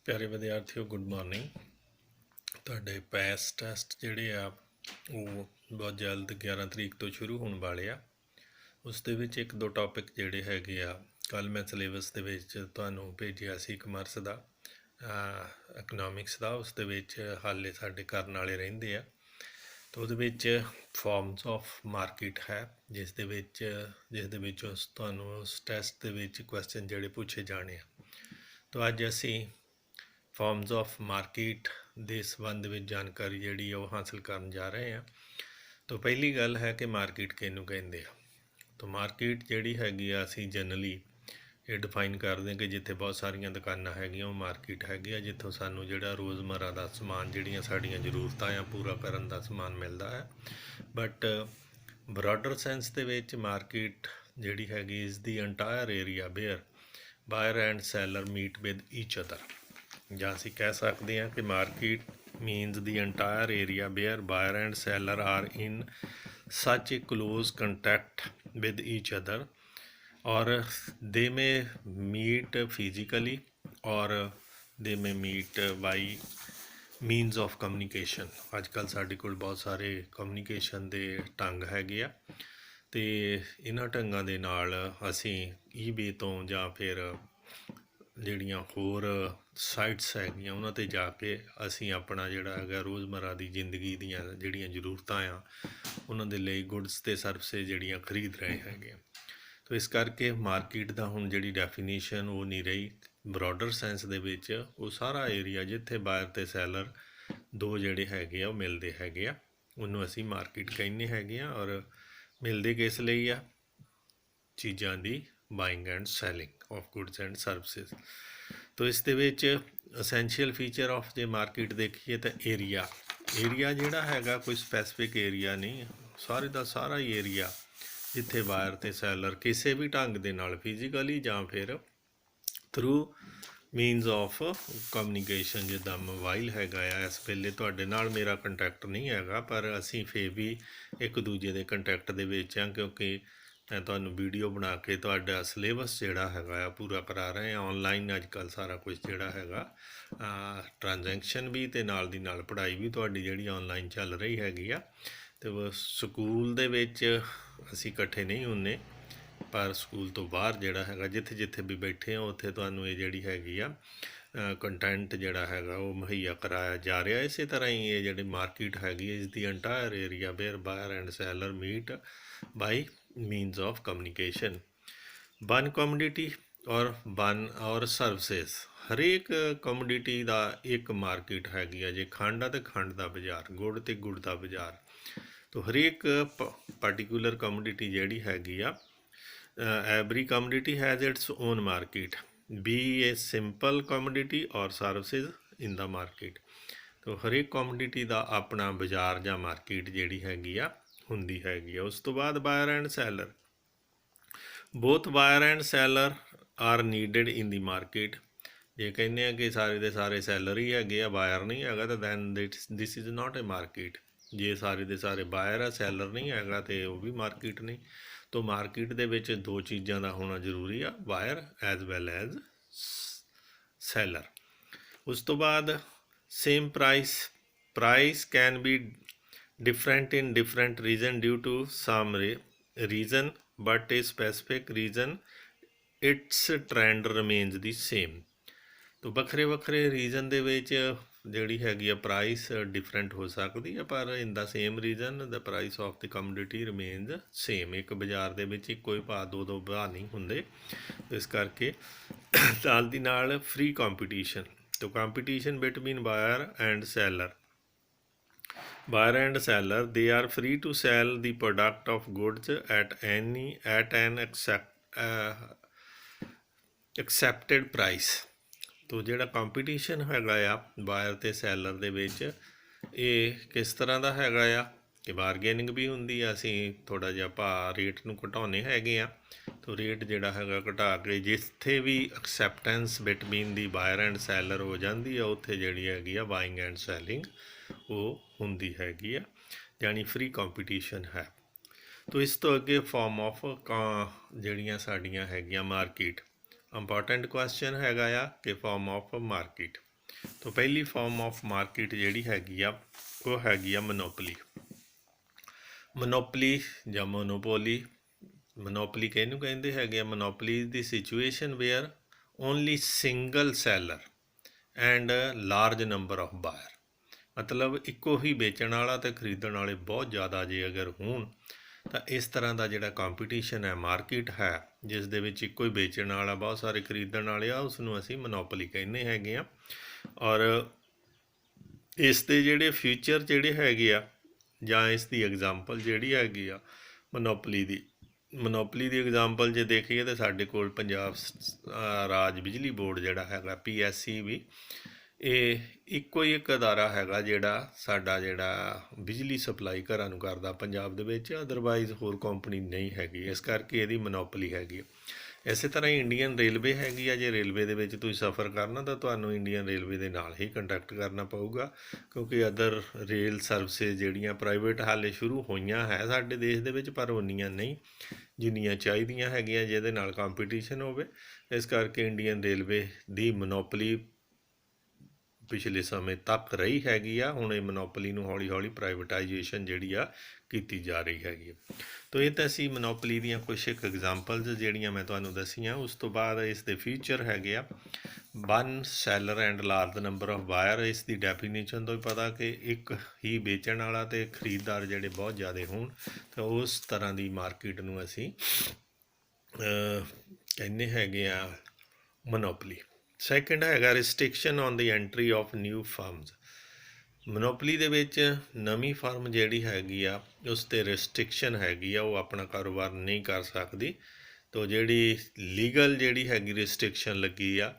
ਪਿਆਰੇ ਵਿਦਿਆਰਥੀਓ, good morning. ਤੁਹਾਡੇ ਪੈਸ test ਜਿਹੜੇ ਆ ਉਹ ਬਹੁਤ ਜਲਦ 11 ਤਰੀਕ ਤੋਂ ਸ਼ੁਰੂ ਹੋਣ ਵਾਲੇ ਆ। ਉਸ ਦੇ ਵਿੱਚ ਇੱਕ ਦੋ ਟੌਪਿਕ ਜਿਹੜੇ ਹੈਗੇ ਆ, ਕੱਲ੍ਹ ਮੈਂ ਸਿਲੇਬਸ ਦੇ ਵਿੱਚ ਤੁਹਾਨੂੰ ਭੇਜਿਆ ਸੀ ਕਮਰਸ ਦਾ, ਇਕਨੋਮਿਕਸ ਦਾ। ਉਸ ਦੇ ਵਿੱਚ ਹਾਲੇ ਸਾਡੇ ਕਰਨ ਵਾਲੇ ਰਹਿੰਦੇ ਆ। ਤਾਂ ਉਹਦੇ ਵਿੱਚ ਫਾਰਮਸ ਆਫ ਮਾਰਕੀਟ ਹੈ, ਜਿਸ ਦੇ ਵਿੱਚ ਤੁਹਾਨੂੰ ਉਸ ਟੈਸਟ ਦੇ ਵਿੱਚ ਕੁਐਸਚਨ ਜਿਹੜੇ ਪੁੱਛੇ ਜਾਣੇ ਆ। ਤਾਂ ਅੱਜ ਅਸੀਂ ਫਾਰਮਸ ਆਫ ਮਾਰਕੀਟ ਦੇ ਸੰਬੰਧ ਵਿੱਚ ਜਾਣਕਾਰੀ ਜਿਹੜੀ ਉਹ ਹਾਸਲ ਕਰਨ ਜਾ ਰਹੇ ਹਾਂ। ਤਾਂ ਪਹਿਲੀ ਗੱਲ ਹੈ ਕਿ ਮਾਰਕੀਟ ਕਿਹਨੂੰ ਕਹਿੰਦੇ ਆ। ਤਾਂ ਮਾਰਕੀਟ ਜਿਹੜੀ ਹੈਗੀ ਆ, ਅਸੀਂ ਜਨਰਲੀ ਇਹ ਡਿਫਾਈਨ ਕਰਦੇ ਹਾਂ ਕਿ ਜਿੱਥੇ ਬਹੁਤ ਸਾਰੀਆਂ ਦੁਕਾਨਾਂ ਹੈਗੀਆਂ ਉਹ ਮਾਰਕੀਟ ਹੈਗੀ ਆ, ਜਿੱਥੋਂ ਸਾਨੂੰ ਜਿਹੜਾ ਰੋਜ਼ਮਰਰਾ ਦਾ ਸਮਾਨ, ਜਿਹੜੀਆਂ ਸਾਡੀਆਂ ਜ਼ਰੂਰਤਾਂ ਆ ਪੂਰਾ ਕਰਨ ਦਾ ਸਮਾਨ ਮਿਲਦਾ ਹੈ। ਬਟ ਬਰਾਡਰ ਸੈਂਸ ਦੇ ਵਿੱਚ ਮਾਰਕੀਟ ਜਿਹੜੀ ਹੈਗੀ is the entire area where buyer and seller meet with each other. ਜਾਂ ਅਸੀਂ ਕਹਿ ਸਕਦੇ ਹਾਂ ਕਿ market means the entire area where buyer and seller are in such a close contact with each other or they may meet physically or they may meet by means of communication. ਅੱਜ ਕੱਲ੍ਹ ਸਾਡੇ ਕੋਲ ਬਹੁਤ ਸਾਰੇ communication ਦੇ ਢੰਗ ਹੈਗੇ ਆ, ਅਤੇ ਇਹਨਾਂ ਢੰਗਾਂ ਦੇ ਨਾਲ ਅਸੀਂ ਈਬੇ ਤੋਂ ਜਾਂ ਫਿਰ ਜਿਹੜੀਆਂ ਹੋਰ ਸਾਈਟਸ ਹੈਗੀਆਂ ਉਹਨਾਂ 'ਤੇ ਜਾ ਕੇ ਅਸੀਂ ਆਪਣਾ ਜਿਹੜਾ ਹੈਗਾ ਰੋਜ਼ਮਰਰਾ ਦੀ ਜ਼ਿੰਦਗੀ ਦੀਆਂ ਜਿਹੜੀਆਂ ਜ਼ਰੂਰਤਾਂ ਆ ਉਹਨਾਂ ਦੇ ਲਈ ਗੁੱਡਸ ਅਤੇ ਸਰਵਿਸਿਜ਼ ਜਿਹੜੀਆਂ ਖਰੀਦ ਰਹੇ ਹੈਗੇ ਆ। ਤਾਂ ਇਸ ਕਰਕੇ ਮਾਰਕੀਟ ਦਾ ਹੁਣ ਜਿਹੜੀ ਡੈਫੀਨੀਸ਼ਨ ਉਹ ਨਹੀਂ ਰਹੀ ਬਰੋਡਰ ਸੈਂਸ ਦੇ ਵਿੱਚ। ਉਹ ਸਾਰਾ ਏਰੀਆ ਜਿੱਥੇ ਬਾਇਰ ਅਤੇ ਸੈਲਰ ਦੋ ਜਿਹੜੇ ਹੈਗੇ ਆ ਉਹ ਮਿਲਦੇ ਹੈਗੇ ਆ, ਉਹਨੂੰ ਅਸੀਂ ਮਾਰਕੀਟ ਕਹਿੰਦੇ ਹੈਗੇ ਆ। ਔਰ ਮਿਲਦੇ ਕਿਸ ਲਈ ਆ? ਚੀਜ਼ਾਂ ਦੀ buying and selling of goods and services. ਤਾਂ ਇਸ ਦੇ ਵਿੱਚ ਅਸੈਂਸ਼ੀਅਲ ਫੀਚਰ ਆਫ ਜੇ ਮਾਰਕੀਟ ਦੇਖੀਏ ਤਾਂ ਏਰੀਆ ਜਿਹੜਾ ਹੈਗਾ ਕੋਈ ਸਪੈਸੀਫਿਕ ਏਰੀਆ ਨਹੀਂ, ਸਾਰੇ ਦਾ ਸਾਰਾ ਹੀ ਏਰੀਆ ਜਿੱਥੇ ਬਾਇਰ ਅਤੇ ਸੈਲਰ ਕਿਸੇ ਵੀ ਢੰਗ ਦੇ ਨਾਲ ਫਿਜ਼ੀਕਲੀ ਜਾਂ ਫਿਰ ਥਰੂ ਮੀਨਸ ਆਫ ਕਮਿਊਨੀਕੇਸ਼ਨ, ਜਿੱਦਾਂ ਮੋਬਾਈਲ ਹੈਗਾ ਆ, ਇਸ ਵੇਲੇ ਤੁਹਾਡੇ ਨਾਲ ਮੇਰਾ ਕੰਟੈਕਟ ਨਹੀਂ ਹੈਗਾ ਪਰ ਅਸੀਂ ਫਿਰ ਵੀ ਇੱਕ ਦੂਜੇ ਦੇ ਕੰਟੈਕਟ ਦੇ ਵਿੱਚ ਹਾਂ, ਕਿਉਂਕਿ ਮੈਂ ਤੁਹਾਨੂੰ ਵੀਡੀਓ ਬਣਾ ਕੇ ਤੁਹਾਡਾ ਸਿਲੇਬਸ ਜਿਹੜਾ ਹੈਗਾ ਆ ਪੂਰਾ ਕਰਾ ਰਹੇ ਹਾਂ। ਔਨਲਾਈਨ ਅੱਜ ਕੱਲ੍ਹ ਸਾਰਾ ਕੁਝ ਜਿਹੜਾ ਹੈਗਾ ਟ੍ਰਾਂਜੈਕਸ਼ਨ ਵੀ ਅਤੇ ਨਾਲ ਦੀ ਨਾਲ ਪੜ੍ਹਾਈ ਵੀ ਤੁਹਾਡੀ ਜਿਹੜੀ ਔਨਲਾਈਨ ਚੱਲ ਰਹੀ ਹੈਗੀ ਆ। ਅਤੇ ਸਕੂਲ ਦੇ ਵਿੱਚ ਅਸੀਂ ਇਕੱਠੇ ਨਹੀਂ ਹੁੰਦੇ, ਪਰ ਸਕੂਲ ਤੋਂ ਬਾਹਰ ਜਿਹੜਾ ਹੈਗਾ ਜਿੱਥੇ ਜਿੱਥੇ ਵੀ ਬੈਠੇ ਹਾਂ ਉੱਥੇ ਤੁਹਾਨੂੰ ਇਹ ਜਿਹੜੀ ਹੈਗੀ ਆ ਕੰਟੈਂਟ ਜਿਹੜਾ ਹੈਗਾ ਉਹ ਮੁਹੱਈਆ ਕਰਾਇਆ ਜਾ ਰਿਹਾ। ਇਸੇ ਤਰ੍ਹਾਂ ਹੀ ਇਹ ਜਿਹੜੀ ਮਾਰਕੀਟ ਹੈਗੀ ਇਸ ਦੀ entire area where buyer and seller meet by means of communication। one commodity ਔਰ ਸਰਵਿਸਿਜ਼, ਹਰੇਕ ਕਮੋਡਿਟੀ ਦਾ ਇੱਕ ਮਾਰਕੀਟ ਹੈਗੀ ਆ। ਜੇ ਖੰਡ ਆ ਤਾਂ ਖੰਡ ਦਾ ਬਾਜ਼ਾਰ, ਗੁੜ ਅਤੇ ਗੁੜ ਦਾ ਬਾਜ਼ਾਰ। ਤਾਂ ਹਰੇਕ ਪਾਰਟੀਕੂਲਰ ਕਮੋਡਿਟੀ ਜਿਹੜੀ ਹੈਗੀ ਆ, every commodity has it's on market, B A simple commodity ਔਰ ਸਰਵਿਸਿਜ਼ ਇਨ ਦਾ ਮਾਰਕੀਟ। ਤਾਂ ਹਰੇਕ ਕਮੋਡਿਟੀ ਦਾ ਆਪਣਾ ਬਾਜ਼ਾਰ ਜਾਂ ਮਾਰਕੀਟ ਜਿਹੜੀ ਹੈਗੀ ਆ ਹੁੰਦੀ ਹੈਗੀ ਆ। ਉਸ ਤੋਂ ਬਾਅਦ buyer and seller, both buyer and seller are needed in the market. ਜੇ ਕਹਿੰਦੇ ਆ ਕਿ ਸਾਰੇ ਦੇ ਸਾਰੇ ਸੈਲਰ ਹੀ ਹੈਗੇ ਆ, ਬਾਇਰ ਨਹੀਂ ਹੈਗਾ, ਤਾਂ then this is not a market. ਜੇ ਸਾਰੇ ਦੇ ਸਾਰੇ ਬਾਇਰ ਆ, ਸੈਲਰ ਨਹੀਂ ਹੈਗਾ, ਤਾਂ ਉਹ ਵੀ ਮਾਰਕੀਟ ਨਹੀਂ। ਤਾਂ ਮਾਰਕੀਟ ਦੇ ਵਿੱਚ ਦੋ ਚੀਜ਼ਾਂ ਦਾ ਹੋਣਾ ਜ਼ਰੂਰੀ ਆ, buyer as well as seller. ਉਸ ਤੋਂ ਬਾਅਦ same price can be different in different region due to some reason, but a specific reason its trend remains the same। ਤਾਂ ਵੱਖਰੇ ਵੱਖਰੇ ਰੀਜ਼ਨ ਦੇ ਵਿੱਚ ਜਿਹੜੀ ਹੈਗੀ ਆ ਪ੍ਰਾਈਸ ਡਿਫਰੈਂਟ ਹੋ ਸਕਦੀ ਹੈ, ਪਰ in the same reason the price of the commodity remains same. ਇੱਕ ਬਾਜ਼ਾਰ ਦੇ ਵਿੱਚ ਇੱਕੋ ਹੀ ਭਾਅ ਦੋ ਭਾਅ ਨਹੀਂ ਹੁੰਦੇ। ਇਸ ਕਰਕੇ ਨਾਲ ਦੀ ਨਾਲ ਫ੍ਰੀ ਕੰਪੀਟੀਸ਼ਨ, ਤਾਂ competition between buyer and seller, buyer and seller, they are free to sell the product of goods at an accepted price। ਤੋ ਜਿਹੜਾ ਕੰਪੀਟੀਸ਼ਨ ਹੈਗਾ ਆ ਬਾਇਰ ਅਤੇ ਸੈਲਰ ਦੇ ਵਿੱਚ, ਇਹ ਕਿਸ ਤਰ੍ਹਾਂ ਦਾ ਹੈਗਾ ਆ ਕਿ ਬਾਰਗੇਨਿੰਗ ਵੀ ਹੁੰਦੀ ਆ, ਅਸੀਂ ਥੋੜ੍ਹਾ ਜਿਹਾ ਰੇਟ ਨੂੰ ਘਟਾਉਂਦੇ ਹੈਗੇ ਆ। ਤੋ ਰੇਟ ਜਿਹੜਾ ਹੈਗਾ ਘਟਾ ਕੇ ਜਿੱਥੇ ਵੀ acceptance between the ਬਾਇਰ and seller ਹੋ ਜਾਂਦੀ ਆ, ਉੱਥੇ ਜਿਹੜੀ ਹੈਗੀ ਆ ਬਾਇੰਗ ਐਂਡ ਸੈਲਿੰਗ ਉਹ ਹੁੰਦੀ ਹੈਗੀ ਆ, ਯਾਨੀ ਫ੍ਰੀ ਕੰਪੀਟੀਸ਼ਨ ਹੈ। ਤੋ ਇਸ ਤੋਂ ਅੱਗੇ ਫਾਰਮ ਆਫ ਜਿਹੜੀਆਂ ਸਾਡੀਆਂ ਹੈਗੀਆਂ ਮਾਰਕੀਟ, ਇੰਪੋਰਟੈਂਟ ਕੁਐਸਚਨ ਹੈਗਾ ਆ ਕਿ ਫਾਰਮ ਆਫ ਮਾਰਕੀਟ। तो पहली फॉर्म ऑफ मार्केट जिहड़ी हैगी आ वो हैगी आ मोनोपली। मोनोपली ਜਾਂ ਮੋਨੋਪੋਲੀ, ਮੋਨੋਪਲੀ ਕਿਹਨੂੰ ਕਹਿੰਦੇ ਹੈਗੇ ਆ? ਮੋਨੋਪਲੀ ਦੀ situation where only single seller and large number of buyer, ਮਤਲਬ ਇੱਕੋ ਹੀ ਵੇਚਣ ਵਾਲਾ ਅਤੇ ਖਰੀਦਣ ਵਾਲੇ ਬਹੁਤ ਜ਼ਿਆਦਾ ਜੇ ਅਗਰ ਹੋਣ ਤਾਂ ਇਸ ਤਰ੍ਹਾਂ ਦਾ ਜਿਹੜਾ ਕੰਪੀਟੀਸ਼ਨ ਹੈ, ਮਾਰਕੀਟ ਹੈ, ਜਿਸ ਦੇ ਵਿੱਚ ਇੱਕੋ ਹੀ ਵੇਚਣ ਵਾਲਾ ਬਹੁਤ ਸਾਰੇ ਖਰੀਦਣ ਵਾਲੇ ਆ, ਉਸ ਨੂੰ ਅਸੀਂ ਮੋਨੋਪਲੀ ਕਹਿੰਦੇ ਹੈਗੇ ਆ। ਔਰ ਇਸ ਦੇ ਜਿਹੜੇ ਫਿਊਚਰ ਜਿਹੜੇ ਹੈਗੇ ਆ ਜਾਂ ਇਸ ਦੀ ਐਗਜ਼ਾਮਪਲ ਜਿਹੜੀ ਹੈਗੀ ਆ ਮੋਨੋਪਲੀ ਦੀ ਐਗਜ਼ਾਮਪਲ ਜੇ ਦੇਖੀਏ ਤਾਂ ਸਾਡੇ ਕੋਲ ਪੰਜਾਬ ਰਾਜ ਬਿਜਲੀ ਬੋਰਡ ਜਿਹੜਾ ਹੈਗਾ PSC ਵੀ, ਇਹ ਇੱਕੋ ਹੀ ਇੱਕ ਅਦਾਰਾ ਹੈਗਾ ਜਿਹੜਾ ਸਾਡਾ ਜਿਹੜਾ ਬਿਜਲੀ ਸਪਲਾਈ ਘਰਾਂ ਨੂੰ ਕਰਦਾ ਪੰਜਾਬ ਦੇ ਵਿੱਚ, ਅਦਰਵਾਈਜ਼ ਹੋਰ ਕੰਪਨੀ ਨਹੀਂ ਹੈਗੀ, ਇਸ ਕਰਕੇ ਇਹਦੀ ਮੋਨੋਪਲੀ ਹੈਗੀ। ਇਸੇ ਤਰ੍ਹਾਂ ਹੀ ਇੰਡੀਅਨ ਰੇਲਵੇ ਹੈਗੀ ਆ। ਜੇ ਰੇਲਵੇ ਦੇ ਵਿੱਚ ਤੁਸੀਂ ਸਫ਼ਰ ਕਰਨਾ ਤਾਂ ਤੁਹਾਨੂੰ ਇੰਡੀਅਨ ਰੇਲਵੇ ਦੇ ਨਾਲ ਹੀ ਕੰਟੈਕਟ ਕਰਨਾ ਪਊਗਾ, ਕਿਉਂਕਿ ਅਦਰ ਰੇਲ ਸਰਵਿਸਿਜ਼ ਜਿਹੜੀਆਂ ਪ੍ਰਾਈਵੇਟ ਹਾਲੇ ਸ਼ੁਰੂ ਹੋਈਆਂ ਹੈ ਸਾਡੇ ਦੇਸ਼ ਦੇ ਵਿੱਚ, ਪਰ ਉਨੀਆਂ ਨਹੀਂ ਜਿੰਨੀਆਂ ਚਾਹੀਦੀਆਂ ਹੈਗੀਆਂ ਜਿਹਦੇ ਨਾਲ ਕੰਪੀਟੀਸ਼ਨ ਹੋਵੇ। ਇਸ ਕਰਕੇ ਇੰਡੀਅਨ ਰੇਲਵੇ ਦੀ ਮੋਨੋਪਲੀ ਪਿਛਲੇ ਸਮੇਂ ਤੱਕ ਰਹੀ ਹੈਗੀ ਆ। ਹੁਣ ਇਹ ਮੋਨੋਪਲੀ ਨੂੰ ਹੌਲੀ ਹੌਲੀ ਪ੍ਰਾਈਵੇਟਾਈਜੇਸ਼ਨ ਜਿਹੜੀ ਆ ਕੀਤੀ ਜਾ ਰਹੀ ਹੈਗੀ ਆ। ਤੋ ਇਹ ਤਾਂ ਸੀ ਮੋਨੋਪਲੀ ਦੀਆਂ ਕੁਛ ਇੱਕ ਐਗਜ਼ਾਮਪਲਸ ਜਿਹੜੀਆਂ ਮੈਂ ਤੁਹਾਨੂੰ ਦੱਸੀਆਂ। ਉਸ ਤੋਂ ਬਾਅਦ ਇਸ ਦੇ ਫੀਚਰ ਹੈਗੇ ਆ one seller and large number of buyer. ਇਸ ਦੀ ਡੈਫੀਨੇਸ਼ਨ ਤੋਂ ਹੀ ਪਤਾ ਕਿ ਇੱਕ ਹੀ ਵੇਚਣ ਵਾਲਾ ਅਤੇ ਖਰੀਦਦਾਰ ਜਿਹੜੇ ਬਹੁਤ ਜ਼ਿਆਦਾ ਹੋਣ ਤਾਂ ਉਸ ਤਰ੍ਹਾਂ ਦੀ ਮਾਰਕੀਟ ਨੂੰ ਅਸੀਂ ਕਹਿੰਦੇ ਹੈਗੇ ਆ ਮੋਨੋਪਲੀ। ਸੈਕਿੰਡ ਹੈਗਾ restriction on the entry of new firms. Monopoly ਦੇ ਵਿੱਚ ਨਵੀਂ ਫਰਮ ਜਿਹੜੀ ਹੈਗੀ ਆ ਉਸ 'ਤੇ ਰਿਸਟ੍ਰਿਕਸ਼ਨ ਹੈਗੀ ਆ, ਉਹ ਆਪਣਾ ਕਾਰੋਬਾਰ ਨਹੀਂ ਕਰ ਸਕਦੀ। ਤੋ ਜਿਹੜੀ ਲੀਗਲ ਜਿਹੜੀ ਹੈਗੀ ਰਿਸਟ੍ਰਿਕਸ਼ਨ ਲੱਗੀ ਆ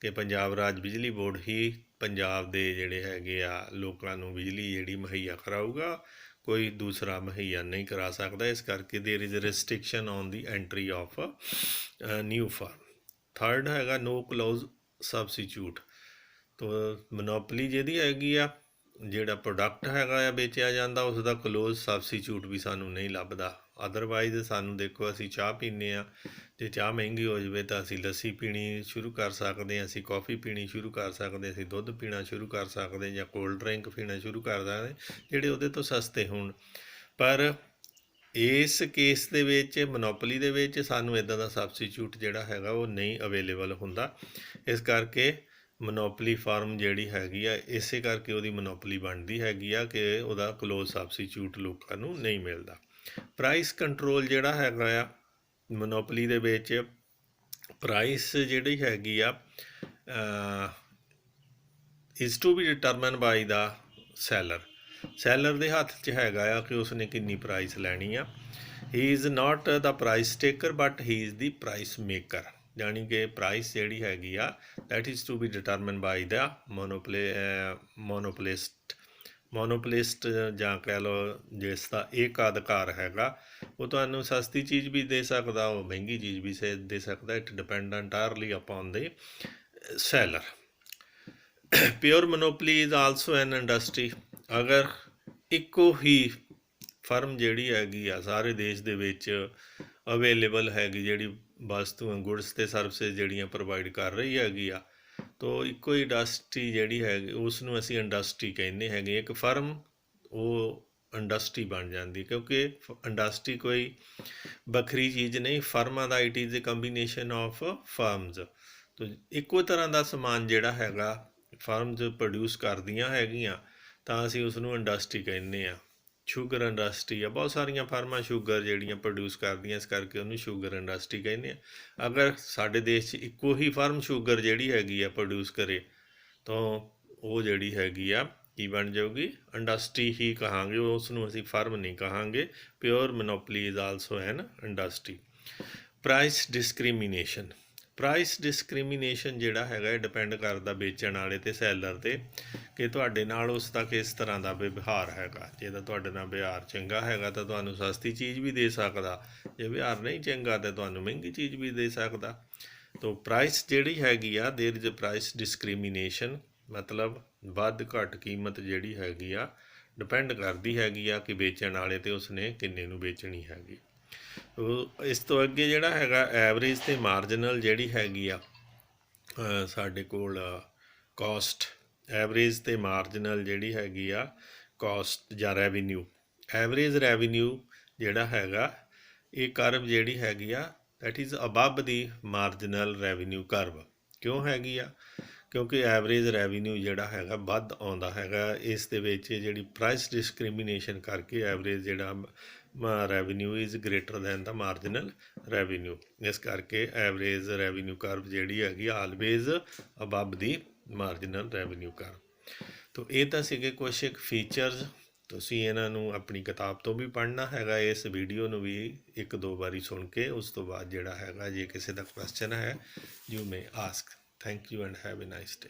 ਕਿ ਪੰਜਾਬ ਰਾਜ ਬਿਜਲੀ ਬੋਰਡ ਹੀ ਪੰਜਾਬ ਦੇ ਜਿਹੜੇ ਹੈਗੇ ਆ ਲੋਕਾਂ ਨੂੰ ਬਿਜਲੀ ਜਿਹੜੀ ਮੁਹੱਈਆ ਕਰਾਊਗਾ, ਕੋਈ ਦੂਸਰਾ ਮੁਹੱਈਆ ਨਹੀਂ ਕਰਾ ਸਕਦਾ। ਇਸ ਕਰਕੇ there is restriction on the entry of new firm. Third ਹੈਗਾ ਨੋ ਕਲੋਜ਼ ਸਬਸਟੀਚਿਊਟ। ਤੋ ਮੋਨੋਪਲੀ ਜਿਹਦੀ ਹੈਗੀ ਆ, ਜਿਹੜਾ ਪ੍ਰੋਡਕਟ ਹੈਗਾ ਆ ਵੇਚਿਆ ਜਾਂਦਾ ਉਸ ਦਾ ਕਲੋਜ਼ ਸਬਸਟੀਚਿਊਟ ਵੀ ਸਾਨੂੰ ਨਹੀਂ ਲੱਭਦਾ। ਅਦਰਵਾਈਜ਼ ਸਾਨੂੰ ਦੇਖੋ, ਅਸੀਂ ਚਾਹ ਪੀਂਦੇ ਹਾਂ, ਜੇ ਚਾਹ ਮਹਿੰਗੀ ਹੋ ਜਾਵੇ ਤਾਂ ਅਸੀਂ ਲੱਸੀ ਪੀਣੀ ਸ਼ੁਰੂ ਕਰ ਸਕਦੇ ਹਾਂ, ਅਸੀਂ ਕੌਫੀ ਪੀਣੀ ਸ਼ੁਰੂ ਕਰ ਸਕਦੇ, ਅਸੀਂ ਦੁੱਧ ਪੀਣਾ ਸ਼ੁਰੂ ਕਰ ਸਕਦੇ ਜਾਂ ਕੋਲਡ ਡਰਿੰਕ ਪੀਣਾ ਸ਼ੁਰੂ ਕਰ ਸਕਦੇ ਜਿਹੜੇ ਉਹਦੇ ਤੋਂ ਸਸਤੇ ਹੋਣ। ਪਰ ਇਸ ਕੇਸ ਦੇ ਵਿੱਚ ਮੋਨੋਪਲੀ ਦੇ ਵਿੱਚ ਸਾਨੂੰ ਇੱਦਾਂ ਦਾ ਸਬਸਟੀਚਿਊਟ ਜਿਹੜਾ ਹੈਗਾ ਉਹ ਨਹੀਂ ਅਵੇਲੇਬਲ ਹੁੰਦਾ। ਇਸ ਕਰਕੇ ਮੋਨੋਪਲੀ ਫਾਰਮ ਜਿਹੜੀ ਹੈਗੀ ਆ, ਇਸੇ ਕਰਕੇ ਉਹਦੀ ਮੋਨੋਪਲੀ ਬਣਦੀ ਹੈਗੀ ਆ ਕਿ ਉਹਦਾ ਕਲੋਜ਼ ਸਬਸਟੀਚਿਊਟ ਲੋਕਾਂ ਨੂੰ ਨਹੀਂ ਮਿਲਦਾ। ਪ੍ਰਾਈਸ ਕੰਟਰੋਲ ਜਿਹੜਾ ਹੈਗਾ ਆ ਮੋਨੋਪਲੀ ਦੇ ਵਿੱਚ, ਪ੍ਰਾਈਸ ਜਿਹੜੀ ਹੈਗੀ ਆ is to be determined by the seller ਦੇ ਹੱਥ 'ਚ ਹੈਗਾ ਆ ਕਿ ਉਸਨੇ ਕਿੰਨੀ ਪ੍ਰਾਈਸ ਲੈਣੀ ਆ। ਹੀ is not the price taker but he is the price maker, ਯਾਨੀ ਕਿ ਪ੍ਰਾਈਸ ਜਿਹੜੀ ਹੈਗੀ ਆ that is to be determined by ਦਾ ਮੋਨੋਪਲਿਸਟ ਜਾਂ ਕਹਿ ਲਓ ਜਿਸ ਦਾ ਇੱਕ ਅਧਿਕਾਰ ਹੈਗਾ। ਉਹ ਤੁਹਾਨੂੰ ਸਸਤੀ ਚੀਜ਼ ਵੀ ਦੇ ਸਕਦਾ, ਉਹ ਮਹਿੰਗੀ ਚੀਜ਼ ਵੀ ਦੇ ਸਕਦਾ। It depend entirely upon the seller. Pure monopoly is also an industry. ਅਗਰ ਇੱਕੋ ਹੀ ਫਰਮ ਜਿਹੜੀ ਹੈਗੀ ਆ ਸਾਰੇ ਦੇਸ਼ ਦੇ ਵਿੱਚ ਅਵੇਲੇਬਲ ਹੈਗੀ, ਜਿਹੜੀ ਵਸਤੂਆਂ ਗੁਡਸ ਅਤੇ ਸਰਵਿਸਿਜ਼ ਜਿਹੜੀਆਂ ਪ੍ਰੋਵਾਈਡ ਕਰ ਰਹੀ ਹੈਗੀ ਆ, ਤੋ ਇੱਕੋ ਹੀ ਇੰਡਸਟਰੀ ਜਿਹੜੀ ਹੈਗੀ ਉਸ ਨੂੰ ਅਸੀਂ ਇੰਡਸਟਰੀ ਕਹਿੰਦੇ ਹੈਗੇ। ਇੱਕ ਫਰਮ ਉਹ ਇੰਡਸਟਰੀ ਬਣ ਜਾਂਦੀ, ਕਿਉਂਕਿ ਇੰਡਸਟਰੀ ਕੋਈ ਵੱਖਰੀ ਚੀਜ਼ ਨਹੀਂ, ਫਰਮਾਂ ਦਾ it is a combination of firms. ਤੋ ਇੱਕੋ ਤਰ੍ਹਾਂ ਦਾ ਸਮਾਨ ਜਿਹੜਾ ਹੈਗਾ ਫਰਮਸ ਪ੍ਰੋਡਿਊਸ ਕਰਦੀਆਂ ਹੈਗੀਆਂ ਤਾਂ ਅਸੀਂ ਉਸ ਨੂੰ ਇੰਡਸਟਰੀ ਕਹਿੰਦੇ ਹਾਂ। ਸ਼ੂਗਰ ਇੰਡਸਟਰੀ ਆ, ਬਹੁਤ ਸਾਰੀਆਂ ਫਰਮਾਂ ਸ਼ੂਗਰ ਜਿਹੜੀਆਂ ਪ੍ਰੋਡਿਊਸ ਕਰਦੀਆਂ, ਇਸ ਕਰਕੇ ਉਹਨੂੰ ਸ਼ੂਗਰ ਇੰਡਸਟਰੀ ਕਹਿੰਦੇ ਆ। ਅਗਰ ਸਾਡੇ ਦੇਸ਼ 'ਚ ਇੱਕੋ ਹੀ ਫਰਮ ਸ਼ੂਗਰ ਜਿਹੜੀ ਹੈਗੀ ਆ ਪ੍ਰੋਡਿਊਸ ਕਰੇ ਤਾਂ ਉਹ ਜਿਹੜੀ ਹੈਗੀ ਆ ਕੀ ਬਣ ਜਾਊਗੀ? ਇੰਡਸਟਰੀ ਹੀ ਕਹਾਂਗੇ, ਉਸ ਨੂੰ ਅਸੀਂ ਫਰਮ ਨਹੀਂ ਕਹਾਂਗੇ। Pure monopoly is also an industry. Price discrimination ਜਿਹੜਾ ਹੈਗਾ ਇਹ ਡਿਪੈਂਡ ਕਰਦਾ ਵੇਚਣ ਵਾਲੇ ਅਤੇ ਸੈਲਰ 'ਤੇ ਕਿ ਤੁਹਾਡੇ ਨਾਲ ਉਸ ਦਾ ਕਿਸ ਤਰ੍ਹਾਂ ਦਾ ਵਿਵਹਾਰ ਹੈਗਾ। ਜੇ ਤਾਂ ਤੁਹਾਡੇ ਨਾਲ ਵਿਵਹਾਰ ਚੰਗਾ ਹੈਗਾ ਤਾਂ ਤੁਹਾਨੂੰ ਸਸਤੀ ਚੀਜ਼ ਵੀ ਦੇ ਸਕਦਾ, ਜੇ ਵਿਵਹਾਰ ਨਹੀਂ ਚੰਗਾ ਤਾਂ ਤੁਹਾਨੂੰ ਮਹਿੰਗੀ ਚੀਜ਼ ਵੀ ਦੇ ਸਕਦਾ। ਤੋ ਪ੍ਰਾਈਸ ਜਿਹੜੀ ਹੈਗੀ ਆ ਦੇਰ ਇਜ਼ ਪ੍ਰਾਈਸ ਡਿਸਕ੍ਰਿਮੀਨੇਸ਼ਨ, ਮਤਲਬ ਵੱਧ ਘੱਟ ਕੀਮਤ ਜਿਹੜੀ ਹੈਗੀ ਆ ਡਿਪੈਂਡ ਕਰਦੀ ਹੈਗੀ ਆ ਕਿ ਵੇਚਣ ਵਾਲੇ 'ਤੇ ਉਸਨੇ ਕਿੰਨੇ ਨੂੰ ਵੇਚਣੀ ਹੈਗੀ। ਇਸ ਤੋਂ ਅੱਗੇ ਜਿਹੜਾ ਹੈਗਾ ਐਵਰੇਜ ਅਤੇ ਮਾਰਜਨਲ ਜਿਹੜੀ ਹੈਗੀ ਆ ਸਾਡੇ ਕੋਲ ਕਾਸਟ ਐਵਰੇਜ ਤੇ ਮਾਰਜਨਲ ਜਿਹੜੀ ਹੈਗੀ ਆ ਕਾਸਟ ਜਾਂ ਰੈਵਨਿਊ। ਐਵਰੇਜ ਰੈਵਨਿਊ ਜਿਹੜਾ ਹੈਗਾ ਇਹ ਕਰਵ ਜਿਹੜੀ ਹੈਗੀ ਆ that is above the marginal revenue curve. ਕਿਉਂ ਹੈਗੀ ਆ? ਕਿਉਂਕਿ ਐਵਰੇਜ ਰੈਵਨਿਊ ਜਿਹੜਾ ਹੈਗਾ ਵੱਧ ਆਉਂਦਾ ਹੈਗਾ। ਇਸ ਦੇ ਵਿੱਚ ਜਿਹੜੀ ਪ੍ਰਾਈਸ ਡਿਸਕ੍ਰਿਮੀਨੇਸ਼ਨ ਕਰਕੇ ਐਵਰੇਜ ਜਿਹੜਾ revenue is greater then the marginal revenue. ਇਸ ਕਰਕੇ ਐਵਰੇਜ ਰੈਵਨਿਊ ਕਰਵ ਜਿਹੜੀ ਹੈਗੀ ਆਲਵੇਜ਼ ਅਬਵ ਦੀ ਮਾਰਜਨਲ ਰੈਵਨਿਊ ਕਰਵ। ਤੋ ਇਹ ਤਾਂ ਸੀਗੇ ਕੁਛ ਇੱਕ ਫੀਚਰਸ। ਤੁਸੀਂ ਇਹਨਾਂ ਨੂੰ ਆਪਣੀ ਕਿਤਾਬ ਤੋਂ ਵੀ ਪੜ੍ਹਨਾ ਹੈਗਾ, ਇਸ ਵੀਡੀਓ ਨੂੰ ਵੀ 1-2 ਵਾਰੀ ਸੁਣ ਕੇ ਉਸ ਤੋਂ ਬਾਅਦ ਜਿਹੜਾ ਹੈਗਾ ਜੇ ਕਿਸੇ ਦਾ ਕੁਐਸਚਨ ਹੈ you may ask. Thank you and have a nice day.